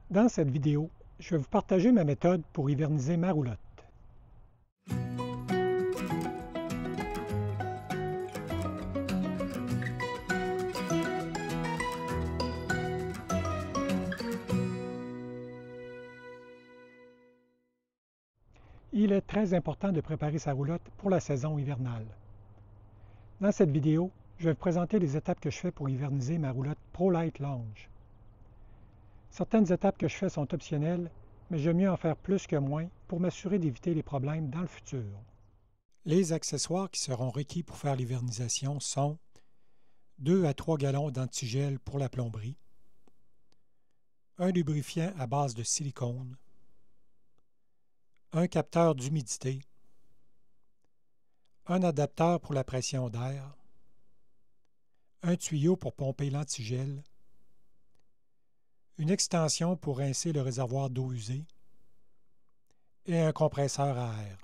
Dans cette vidéo, je vais vous partager ma méthode pour hiverniser ma roulotte. Il est très important de préparer sa roulotte pour la saison hivernale. Dans cette vidéo, je vais vous présenter les étapes que je fais pour hiverniser ma roulotte ProLite Lounge. Certaines étapes que je fais sont optionnelles, mais j'aime mieux en faire plus que moins pour m'assurer d'éviter les problèmes dans le futur. Les accessoires qui seront requis pour faire l'hivernisation sont 2 à 3 gallons d'antigel pour la plomberie, un lubrifiant à base de silicone, un capteur d'humidité, un adapteur pour la pression d'air, un tuyau pour pomper l'antigel, une extension pour rincer le réservoir d'eau usée et un compresseur à air.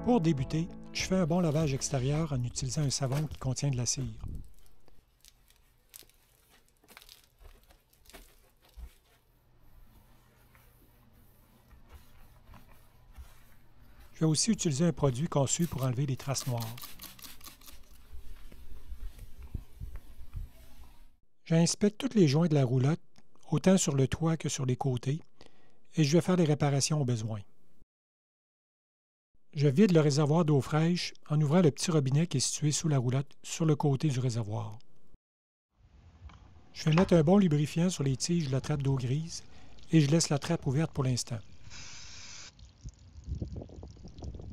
Pour débuter, je fais un bon lavage extérieur en utilisant un savon qui contient de la cire. Je vais aussi utiliser un produit conçu pour enlever les traces noires. J'inspecte tous les joints de la roulotte, autant sur le toit que sur les côtés, et je vais faire les réparations au besoin. Je vide le réservoir d'eau fraîche en ouvrant le petit robinet qui est situé sous la roulotte, sur le côté du réservoir. Je vais mettre un bon lubrifiant sur les tiges de la trappe d'eau grise et je laisse la trappe ouverte pour l'instant.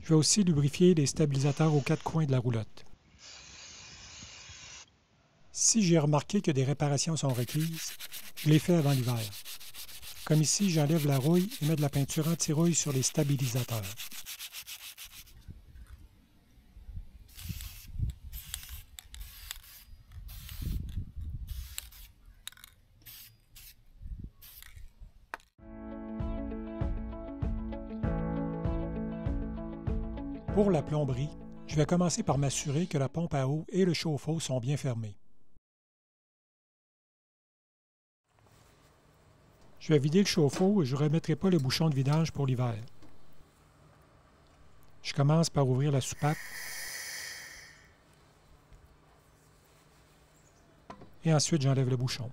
Je vais aussi lubrifier les stabilisateurs aux 4 coins de la roulotte. Si j'ai remarqué que des réparations sont requises, je les fais avant l'hiver. Comme ici, j'enlève la rouille et mets de la peinture anti-rouille sur les stabilisateurs. Pour la plomberie, je vais commencer par m'assurer que la pompe à eau et le chauffe-eau sont bien fermés. Je vais vider le chauffe-eau et je ne remettrai pas le bouchon de vidange pour l'hiver. Je commence par ouvrir la soupape et ensuite j'enlève le bouchon.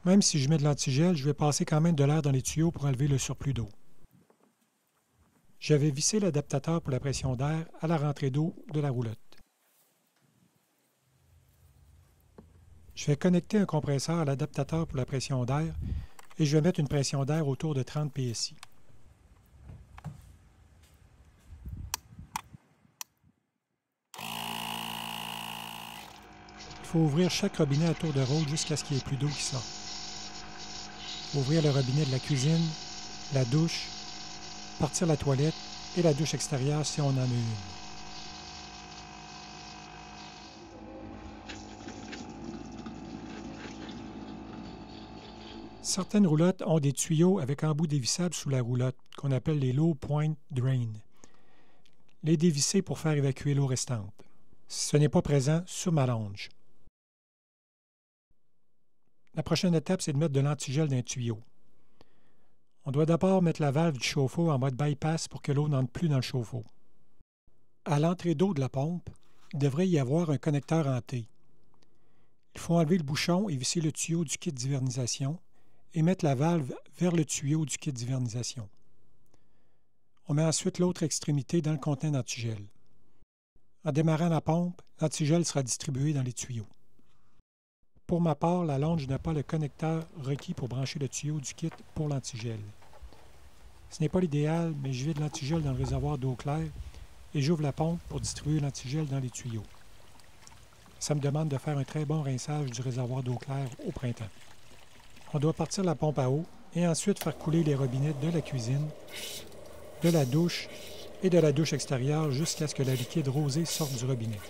Même si je mets de l'antigel, je vais passer quand même de l'air dans les tuyaux pour enlever le surplus d'eau. J'avais vissé l'adaptateur pour la pression d'air à la rentrée d'eau de la roulotte. Je vais connecter un compresseur à l'adaptateur pour la pression d'air et je vais mettre une pression d'air autour de 30 PSI. Il faut ouvrir chaque robinet à tour de rôle jusqu'à ce qu'il n'y ait plus d'eau qui sorte. Ouvrir le robinet de la cuisine, la douche, partir la toilette et la douche extérieure si on en a une. Certaines roulottes ont des tuyaux avec embout dévissable sous la roulotte, qu'on appelle les low point drain. Les dévisser pour faire évacuer l'eau restante. Ce n'est pas présent sur ma lounge. La prochaine étape, c'est de mettre de l'antigel dans un tuyau. On doit d'abord mettre la valve du chauffe-eau en mode bypass pour que l'eau n'entre plus dans le chauffe-eau. À l'entrée d'eau de la pompe, il devrait y avoir un connecteur en T. Il faut enlever le bouchon et visser le tuyau du kit d'hivernisation et mettre la valve vers le tuyau du kit d'hivernisation. On met ensuite l'autre extrémité dans le contenant d'antigel. En démarrant la pompe, l'antigel sera distribué dans les tuyaux. Pour ma part, la lounge n'a pas le connecteur requis pour brancher le tuyau du kit pour l'antigel. Ce n'est pas l'idéal, mais je vide l'antigel dans le réservoir d'eau claire et j'ouvre la pompe pour distribuer l'antigel dans les tuyaux. Ça me demande de faire un très bon rinçage du réservoir d'eau claire au printemps. On doit partir la pompe à eau et ensuite faire couler les robinets de la cuisine, de la douche et de la douche extérieure jusqu'à ce que la liquide rosée sorte du robinet.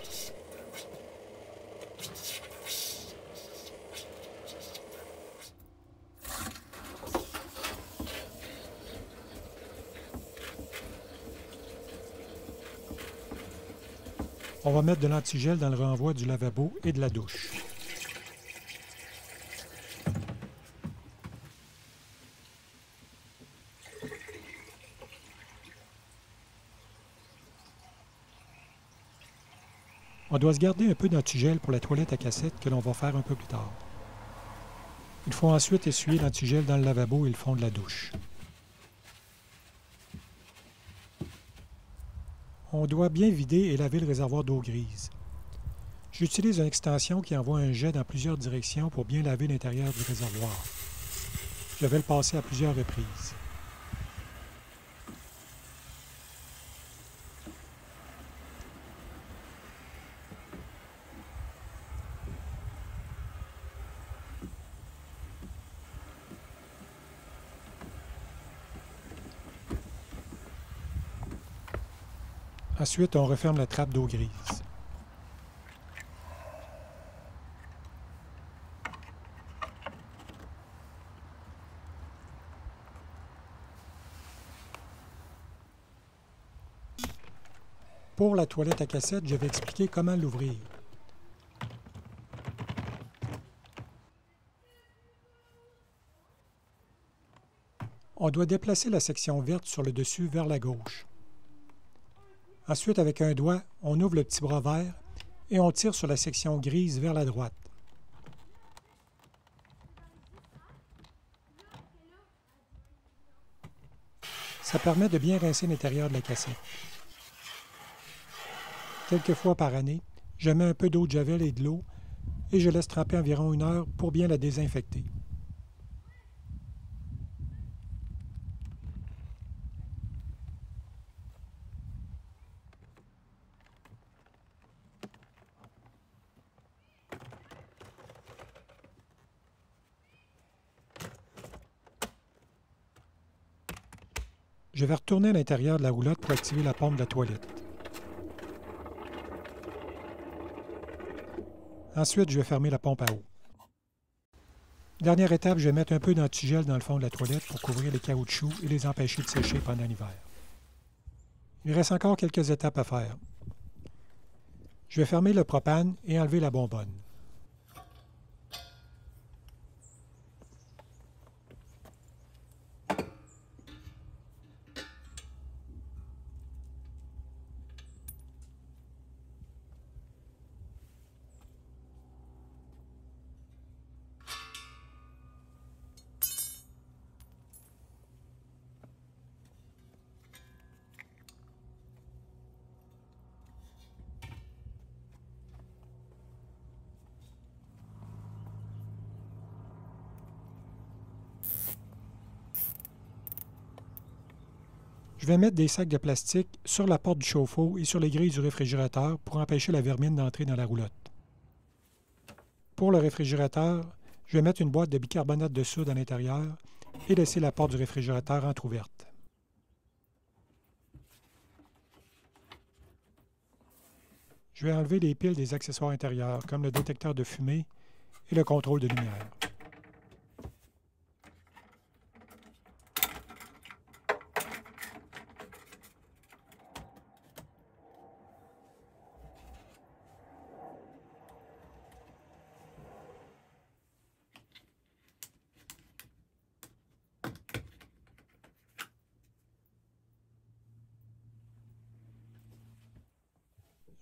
On va mettre de l'antigel dans le renvoi du lavabo et de la douche. On doit se garder un peu d'antigel pour la toilette à cassette que l'on va faire un peu plus tard. Il faut ensuite essuyer l'antigel dans le lavabo et le fond de la douche. On doit bien vider et laver le réservoir d'eau grise. J'utilise une extension qui envoie un jet dans plusieurs directions pour bien laver l'intérieur du réservoir. Je vais le passer à plusieurs reprises. Ensuite, on referme la trappe d'eau grise. Pour la toilette à cassette, je vais expliquer comment l'ouvrir. On doit déplacer la section verte sur le dessus vers la gauche. Ensuite, avec un doigt, on ouvre le petit bras vert et on tire sur la section grise vers la droite. Ça permet de bien rincer l'intérieur de la cassette. Quelques fois par année, je mets un peu d'eau de javel et de l'eau et je laisse tremper environ 1 heure pour bien la désinfecter. Je vais retourner à l'intérieur de la roulotte pour activer la pompe de la toilette. Ensuite, je vais fermer la pompe à eau. Dernière étape, je vais mettre un peu d'antigel dans le fond de la toilette pour couvrir les caoutchoucs et les empêcher de sécher pendant l'hiver. Il reste encore quelques étapes à faire. Je vais fermer le propane et enlever la bonbonne. Je vais mettre des sacs de plastique sur la porte du chauffe-eau et sur les grilles du réfrigérateur pour empêcher la vermine d'entrer dans la roulotte. Pour le réfrigérateur, je vais mettre une boîte de bicarbonate de soude à l'intérieur et laisser la porte du réfrigérateur entrouverte. Je vais enlever les piles des accessoires intérieurs, comme le détecteur de fumée et le contrôle de lumière.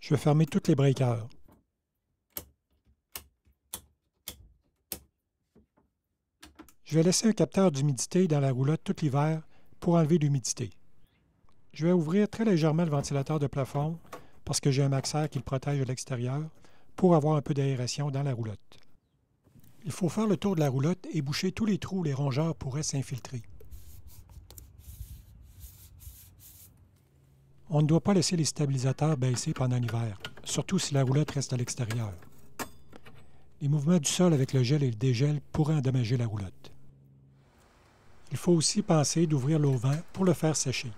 Je vais fermer tous les breakers. Je vais laisser un capteur d'humidité dans la roulotte tout l'hiver pour enlever l'humidité. Je vais ouvrir très légèrement le ventilateur de plafond parce que j'ai un maxeur qui le protège de l'extérieur pour avoir un peu d'aération dans la roulotte. Il faut faire le tour de la roulotte et boucher tous les trous où les rongeurs pourraient s'infiltrer. On ne doit pas laisser les stabilisateurs baisser pendant l'hiver, surtout si la roulotte reste à l'extérieur. Les mouvements du sol avec le gel et le dégel pourraient endommager la roulotte. Il faut aussi penser d'ouvrir l'auvent pour le faire sécher.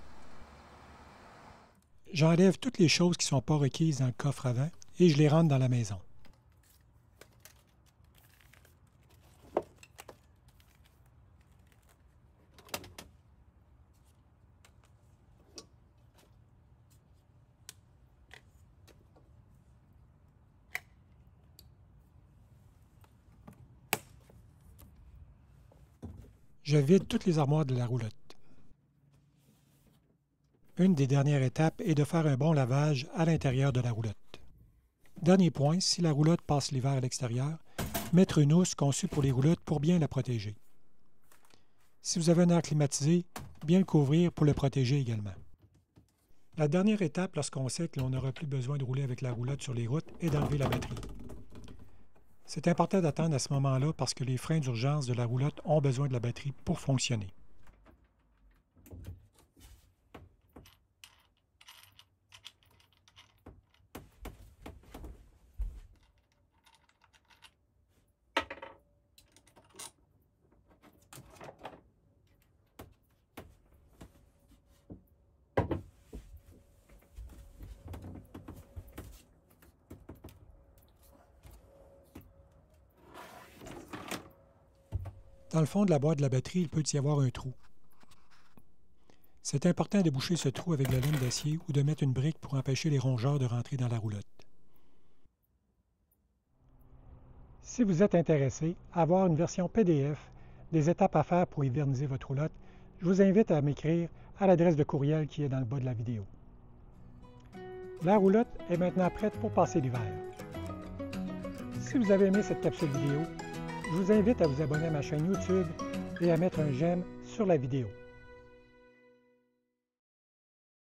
J'enlève toutes les choses qui ne sont pas requises dans le coffre avant et je les rentre dans la maison. Je vide toutes les armoires de la roulotte. Une des dernières étapes est de faire un bon lavage à l'intérieur de la roulotte. Dernier point, si la roulotte passe l'hiver à l'extérieur, mettre une housse conçue pour les roulottes pour bien la protéger. Si vous avez un air climatisé, bien le couvrir pour le protéger également. La dernière étape, lorsqu'on sait que l'on n'aura plus besoin de rouler avec la roulotte sur les routes, est d'enlever la batterie. C'est important d'attendre à ce moment-là parce que les freins d'urgence de la roulotte ont besoin de la batterie pour fonctionner. Dans le fond de la boîte de la batterie, il peut y avoir un trou. C'est important de boucher ce trou avec la lame d'acier ou de mettre une brique pour empêcher les rongeurs de rentrer dans la roulotte. Si vous êtes intéressé à avoir une version PDF des étapes à faire pour hiverniser votre roulotte, je vous invite à m'écrire à l'adresse de courriel qui est dans le bas de la vidéo. La roulotte est maintenant prête pour passer l'hiver. Si vous avez aimé cette capsule vidéo, je vous invite à vous abonner à ma chaîne YouTube et à mettre un j'aime sur la vidéo.